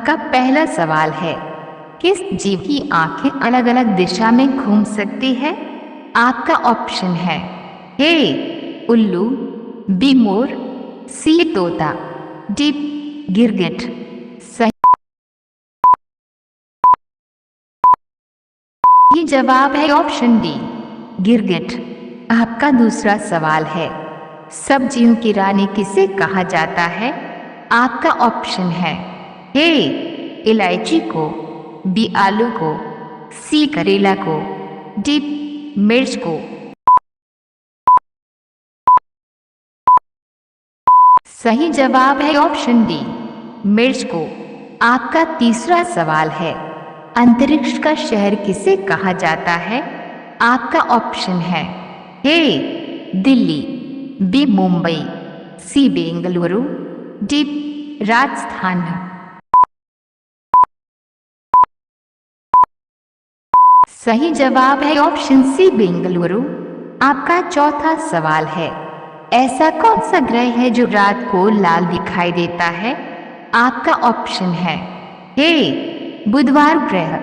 आपका पहला सवाल है, किस जीव की आंखें अलग अलग दिशा में घूम सकती है? आपका ऑप्शन है ए उल्लू, बी मोर, सी तोता, डी गिरगिट। सही जवाब है ऑप्शन डी गिरगिट। आपका दूसरा सवाल है, सब्जियों की रानी किसे कहा जाता है? आपका ऑप्शन है ए इलायची को, बी आलू को, सी करेला को, डी मिर्च को। सही जवाब है ऑप्शन डी मिर्च को। आपका तीसरा सवाल है, अंतरिक्ष का शहर किसे कहा जाता है? आपका ऑप्शन है ए दिल्ली, बी मुंबई, सी बेंगलुरु, डी राजस्थान। सही जवाब है ऑप्शन सी बेंगलुरु। आपका चौथा सवाल है, ऐसा कौन सा ग्रह है जो रात को लाल दिखाई देता है? आपका ऑप्शन है ए बुधवार ग्रह,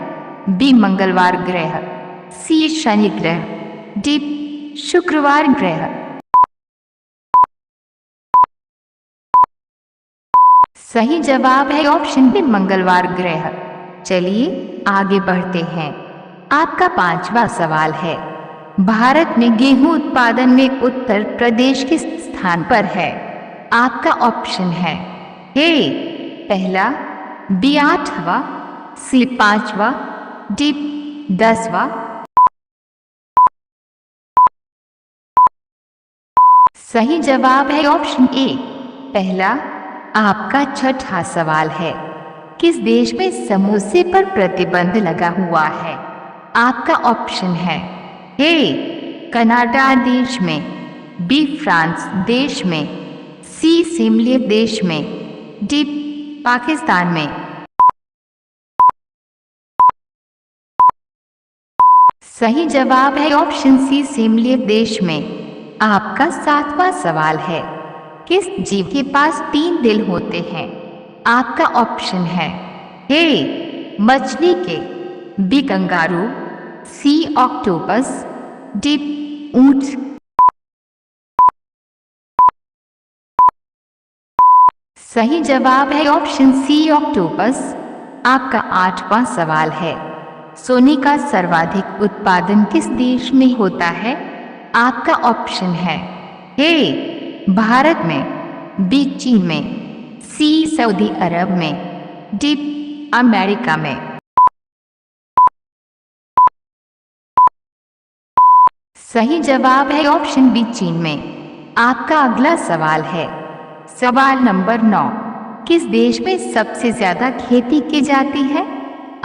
बी मंगलवार ग्रह, सी शनि ग्रह, डी शुक्रवार ग्रह। सही जवाब है ऑप्शन बी मंगलवार ग्रह। चलिए आगे बढ़ते हैं। आपका पांचवा सवाल है, भारत में गेहूं उत्पादन में उत्तर प्रदेश किस स्थान पर है? आपका ऑप्शन है ए पहला, बी आठवां, सी पांचवा, डी 10वां। सही जवाब है ऑप्शन ए पहला। आपका छठा सवाल है, किस देश में समोसे पर प्रतिबंध लगा हुआ है? आपका ऑप्शन है ए कनाडा देश में, बी फ्रांस देश में, सी सिमले देश में, डी पाकिस्तान में। सही जवाब है ऑप्शन सी सिमले देश में। आपका सातवां सवाल है, किस जीव के पास 3 दिल होते हैं? आपका ऑप्शन है ए मछली के, बी कंगारू, सी ऑक्टोपस, डी ऊंट। सही जवाब है ऑप्शन सी ऑक्टोपस। आपका आठवां सवाल है, सोने का सर्वाधिक उत्पादन किस देश में होता है? आपका ऑप्शन है ए भारत में, बी चीन में, सी सऊदी अरब में, डी अमेरिका में। सही जवाब है ऑप्शन बी चीन में। आपका अगला सवाल है, सवाल नंबर 9, किस देश में सबसे ज्यादा खेती की जाती है?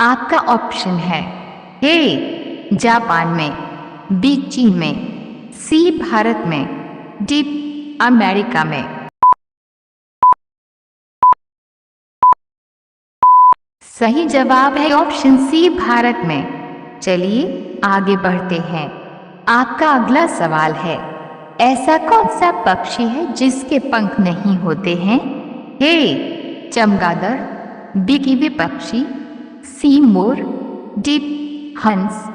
आपका ऑप्शन है ए जापान में, बी चीन में, सी भारत में, डी अमेरिका में। सही जवाब है ऑप्शन सी भारत में। चलिए आगे बढ़ते हैं। आपका अगला सवाल है, ऐसा कौन सा पक्षी है जिसके पंख नहीं होते हैं? ए चमगादड़, बी कीवी पक्षी, सी मोर, डी हंस।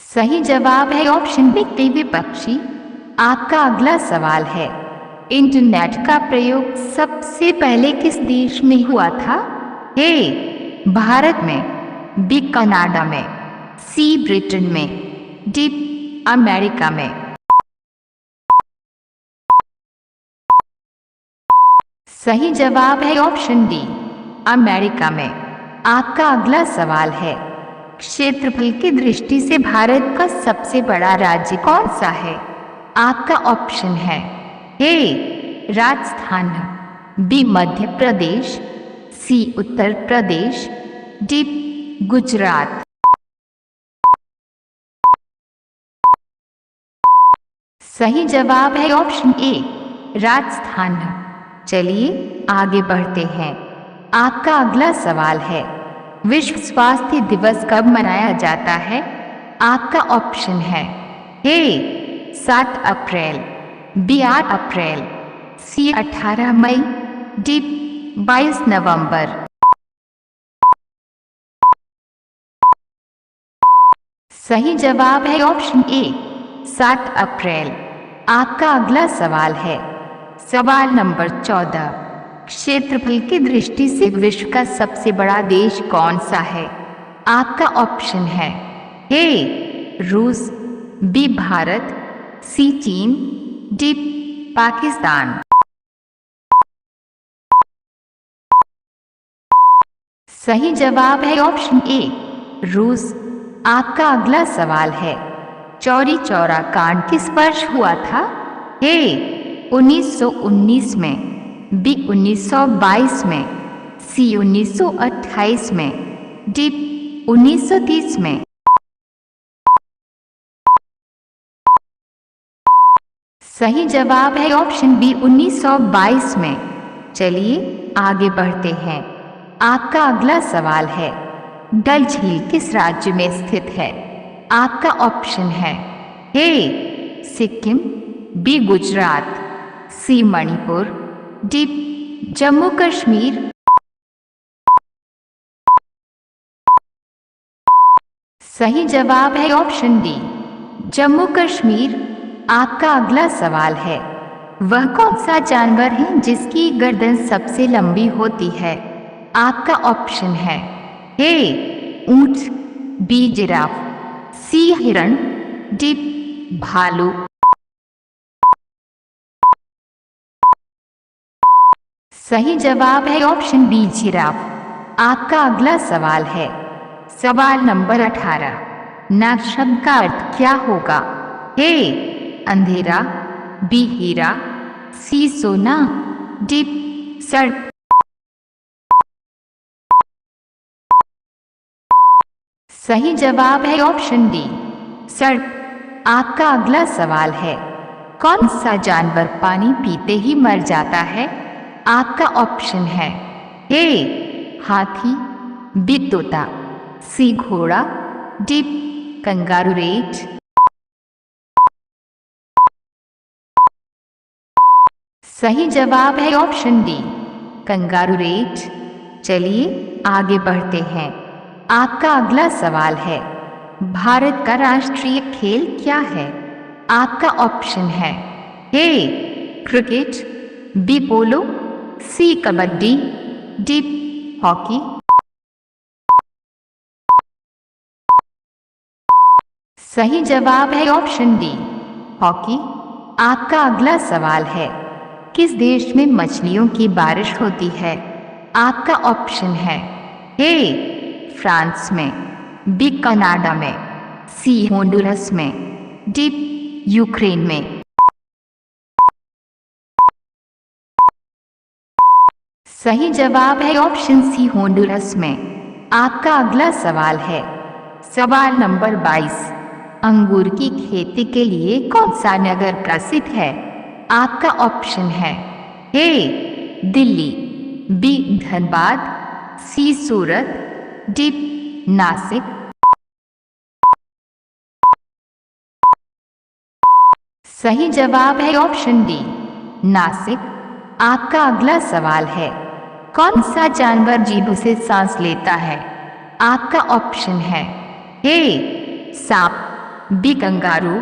सही जवाब है ऑप्शन बी कीवी पक्षी। आपका अगला सवाल है, इंटरनेट का प्रयोग सबसे पहले किस देश में हुआ था? ए भारत में, बी कनाडा में, सी ब्रिटेन में, डी अमेरिका में। सही जवाब है ऑप्शन डी अमेरिका में। आपका अगला सवाल है, क्षेत्रफल की दृष्टि से भारत का सबसे बड़ा राज्य कौन सा है? आपका ऑप्शन है ए राजस्थान, बी मध्य प्रदेश, सी उत्तर प्रदेश, डी गुजरात। सही जवाब है ऑप्शन ए राजस्थान। चलिए आगे बढ़ते हैं। आपका अगला सवाल है, विश्व स्वास्थ्य दिवस कब मनाया जाता है? आपका ऑप्शन है ए 7 अप्रैल, बी 8 अप्रैल, सी 18 मई, डी 22 नवंबर। सही जवाब है ऑप्शन ए 7 अप्रैल। आपका अगला सवाल है सवाल नंबर 14। क्षेत्रफल की दृष्टि से विश्व का सबसे बड़ा देश कौन सा है? आपका ऑप्शन है ए रूस, बी भारत, सी चीन, डी पाकिस्तान। सही जवाब है ऑप्शन ए रूस। आपका अगला सवाल है चौरी चौरा कांड किस वर्ष हुआ था? ए 1919 में, बी 1922 में, सी 1928 में, डी 1930 में। सही जवाब है ऑप्शन बी 1922 में। चलिए आगे बढ़ते हैं। आपका अगला सवाल है डल झील किस राज्य में स्थित है? आपका ऑप्शन है ए सिक्किम, बी गुजरात, सी मणिपुर, डी जम्मू कश्मीर। सही जवाब है ऑप्शन डी जम्मू कश्मीर। आपका अगला सवाल है वह कौन सा जानवर है जिसकी गर्दन सबसे लंबी होती है? आपका ऑप्शन है ए ऊंट, बी जिराफ, सी हिरण, डी भालू। सही जवाब है ऑप्शन बी जिराफ। आपका अगला सवाल है सवाल नंबर 18। नाग शब्द का अर्थ क्या होगा? ए अंधेरा, बी हीरा, सी सोना, डी सड़क। सही जवाब है ऑप्शन डी सड़क। आपका अगला सवाल है कौन सा जानवर पानी पीते ही मर जाता है? आपका ऑप्शन है ए हाथी, बी तोता, सी घोड़ा, डी कंगारू रेट। सही जवाब है ऑप्शन डी कंगारू रेट। चलिए आगे बढ़ते हैं। आपका अगला सवाल है भारत का राष्ट्रीय खेल क्या है? आपका ऑप्शन है ए क्रिकेट, बी पोलो, सी कबड्डी, डी हॉकी। सही जवाब है ऑप्शन डी हॉकी। आपका अगला सवाल है किस देश में मछलियों की बारिश होती है? आपका ऑप्शन है ए फ्रांस में, बी कनाडा में, सी होंडुरस में, डी यूक्रेन में। सही जवाब है ऑप्शन सी होंडुरस में। आपका अगला सवाल है सवाल नंबर 22। अंगूर की खेती के लिए कौन सा नगर प्रसिद्ध है? आपका ऑप्शन है ए दिल्ली, बी धनबाद, सी सूरत, डी नासिक। सही जवाब है ऑप्शन डी नासिक। आपका अगला सवाल है कौन सा जानवर जीभ से सांस लेता है? आपका ऑप्शन है ए सांप, बी कंगारू,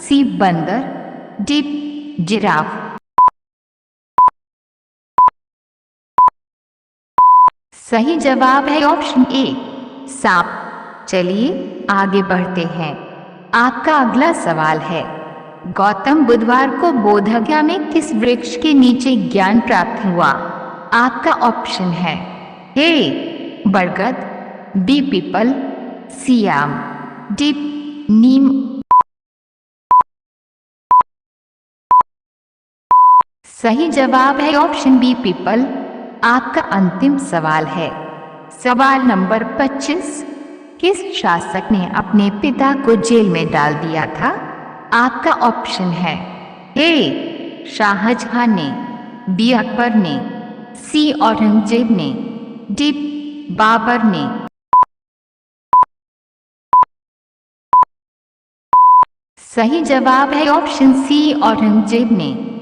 सी बंदर, डी जिराफ। सही जवाब है ऑप्शन ए सांप। चलिए आगे बढ़ते हैं। आपका अगला सवाल है गौतम बुधवार को बोधगया में किस वृक्ष के नीचे ज्ञान प्राप्त हुआ? आपका ऑप्शन है ए बरगद, बी पीपल, सी आम, डी नीम। सही जवाब है ऑप्शन बी पीपल। आपका अंतिम सवाल है सवाल नंबर 25। किस शासक ने अपने पिता को जेल में डाल दिया था? आपका ऑप्शन है ए शाहजहां ने, बी अकबर ने, सी औरंगजेब ने, डी बाबर ने। सही जवाब है ऑप्शन सी औरंगजेब ने।